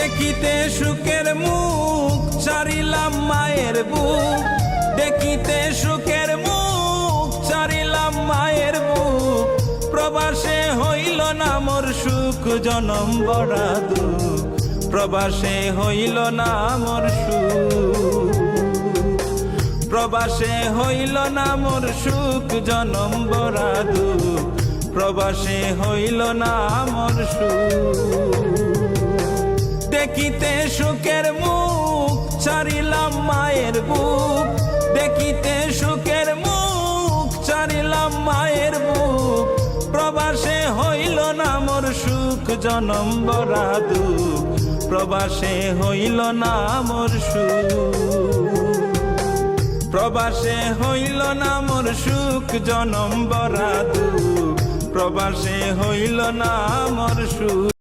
দেখিতে সুখের মুখ চারিলাম মায়ের বুক, দেখিতে সুখের মুখ চারিলাম মায়ের বুক। প্রবাসে হইল না মোর সুখ জনম বড়া দুঃখ, প্রবাসে হইল না মোর সুখ, প্রবাসে হইল না মোর সুখ জনম বড়া দুঃখ, প্রবাসে হইল না মোর সুখ। দেখিতে সুখের মুখ চারিলাম মায়ের বুক, দেখিতে সুখের মুখ চারিলাম মায়ের বুক। প্রবাসে হইল না মোর সুখ জনম বড়া দুঃখ, প্রবাসে হইল না মোর সুখ, প্রবাসে হইল না মোর সুখ জনম বড়া দুঃখ, প্রবাসে হইল না মোর সুখ।